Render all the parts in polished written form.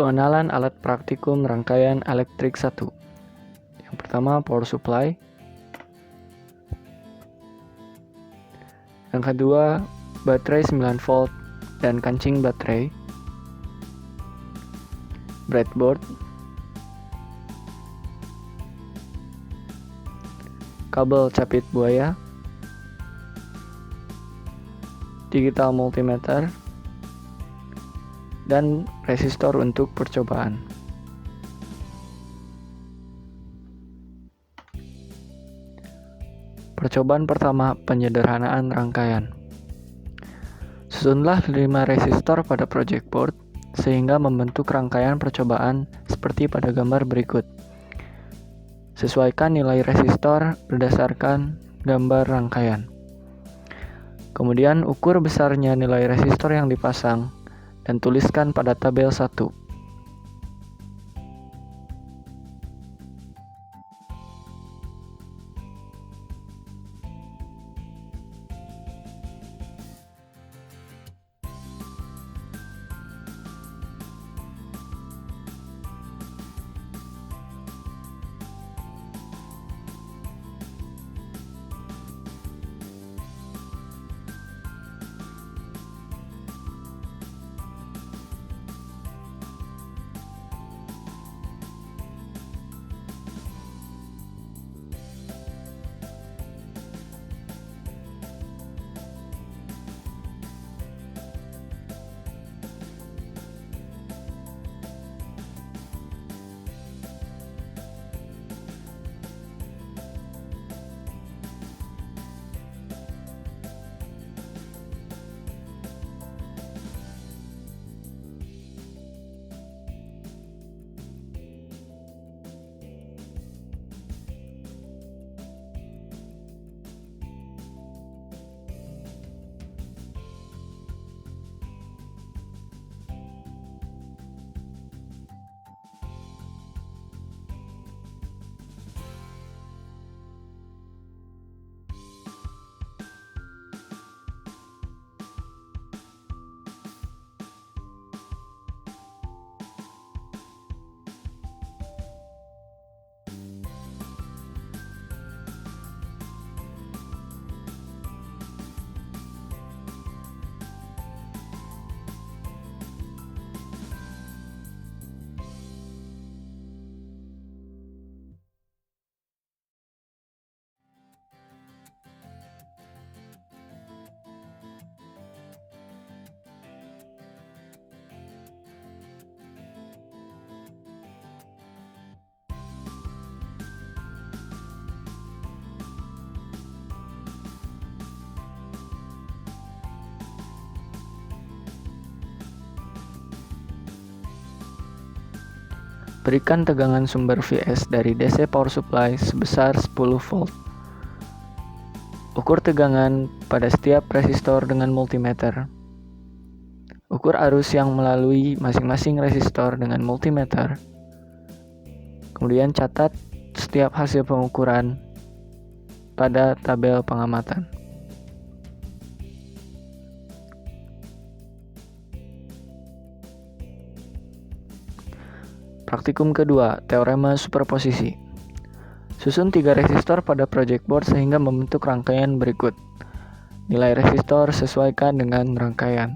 Pengenalan alat praktikum rangkaian elektrik 1. Yang pertama, power supply. Yang kedua, baterai 9 volt dan kancing baterai. Breadboard. Kabel capit buaya. Digital multimeter. Dan resistor untuk percobaan. Percobaan pertama, penyederhanaan rangkaian. Susunlah 5 resistor pada project board sehingga membentuk rangkaian percobaan seperti pada gambar berikut. Sesuaikan nilai resistor berdasarkan gambar rangkaian. Kemudian ukur besarnya nilai resistor yang dipasang dan tuliskan pada tabel 1. Berikan tegangan sumber Vs dari DC power supply sebesar 10 volt. Ukur tegangan pada setiap resistor dengan multimeter. Ukur arus yang melalui masing-masing resistor dengan multimeter. Kemudian catat setiap hasil pengukuran pada tabel pengamatan. Praktikum kedua, teorema superposisi. Susun 3 resistor pada project board sehingga membentuk rangkaian berikut. Nilai resistor sesuaikan dengan rangkaian.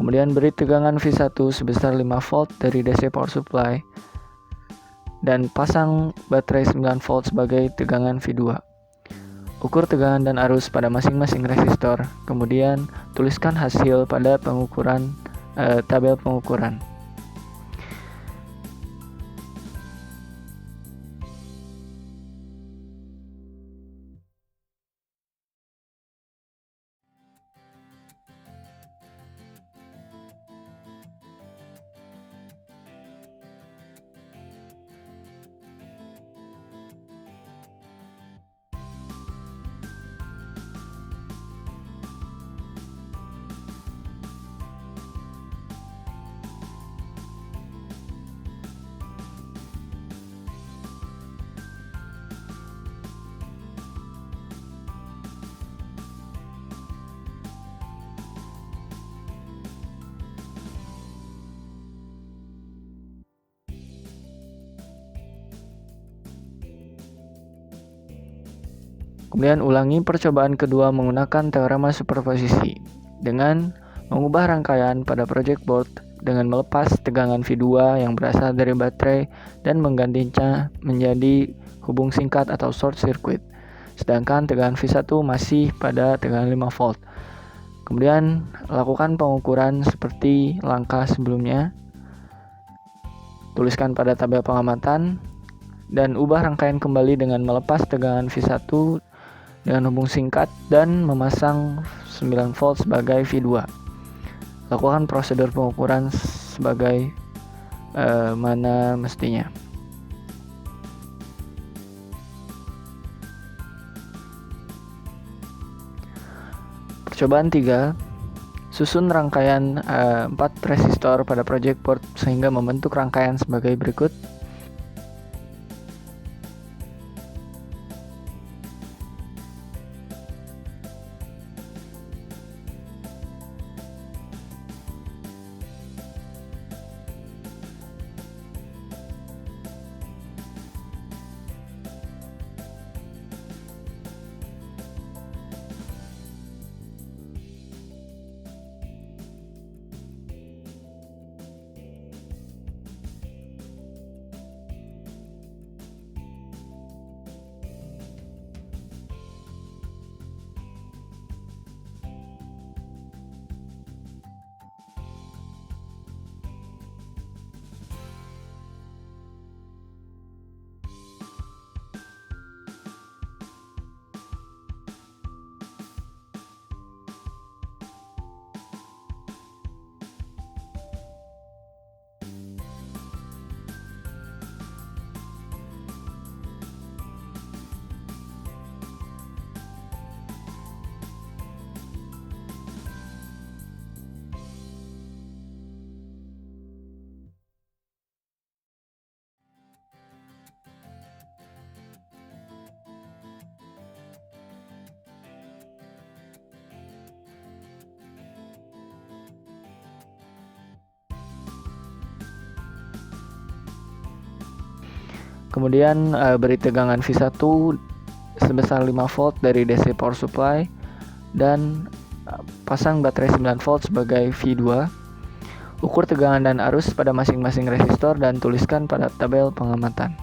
Kemudian beri tegangan V1 sebesar 5 volt dari DC power supply dan pasang baterai 9 volt sebagai tegangan V2. Ukur tegangan dan arus pada masing-masing resistor. Kemudian tuliskan hasil pada tabel pengukuran. Kemudian ulangi percobaan kedua menggunakan teorema superposisi dengan mengubah rangkaian pada project board dengan melepas tegangan V2 yang berasal dari baterai dan menggantinya menjadi hubung singkat atau short circuit. Sedangkan tegangan V1 masih pada tegangan 5 volt. Kemudian lakukan pengukuran seperti langkah sebelumnya. Tuliskan pada tabel pengamatan dan ubah rangkaian kembali dengan melepas tegangan V1 dengan hubung singkat dan memasang 9 volt sebagai V2. Lakukan prosedur pengukuran sebagai mana mestinya. Percobaan 3. Susun rangkaian 4 resistor pada project board sehingga membentuk rangkaian sebagai berikut. Kemudian beri tegangan V1 sebesar 5 volt dari DC power supply dan pasang baterai 9 volt sebagai V2. Ukur tegangan dan arus pada masing-masing resistor dan tuliskan pada tabel pengamatan.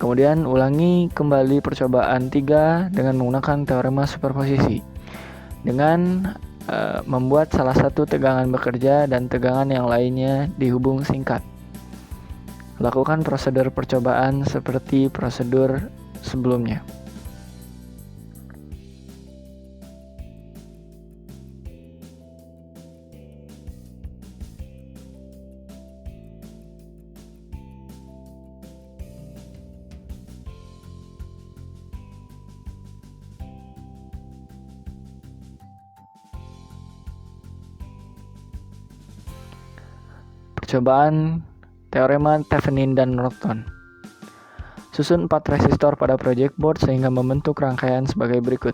Kemudian ulangi kembali percobaan 3 dengan menggunakan teorema superposisi dengan membuat salah satu tegangan bekerja dan tegangan yang lainnya dihubung singkat. Lakukan prosedur percobaan seperti prosedur sebelumnya. Percobaan teorema Thevenin dan Norton. Susun 4 resistor pada project board sehingga membentuk rangkaian sebagai berikut.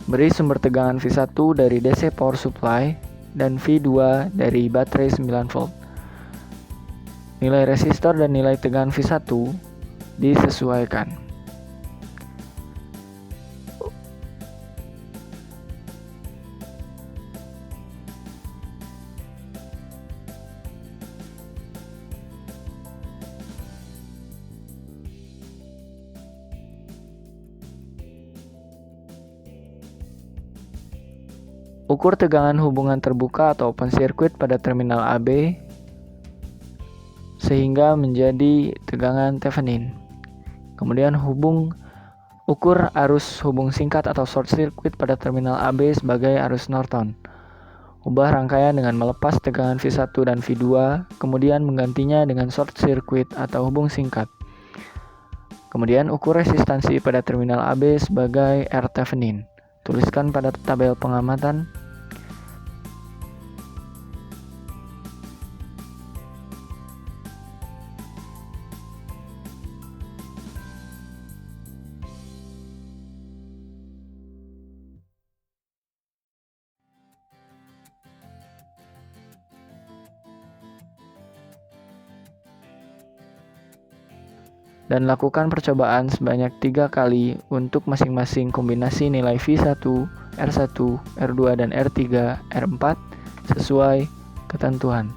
Beri sumber tegangan V1 dari DC power supply dan V2 dari baterai 9 volt. Nilai resistor dan nilai tegangan V1 disesuaikan. Ukur tegangan hubungan terbuka atau open circuit pada terminal AB sehingga menjadi tegangan Thevenin. Kemudian ukur arus hubung singkat atau short circuit pada terminal AB sebagai arus Norton. Ubah rangkaian dengan melepas tegangan V1 dan V2, kemudian menggantinya dengan short circuit atau hubung singkat. Kemudian ukur resistansi pada terminal AB sebagai R Thevenin. Tuliskan pada tabel pengamatan. Dan lakukan percobaan sebanyak 3 kali untuk masing-masing kombinasi nilai V1, R1, R2, dan R3, R4 sesuai ketentuan.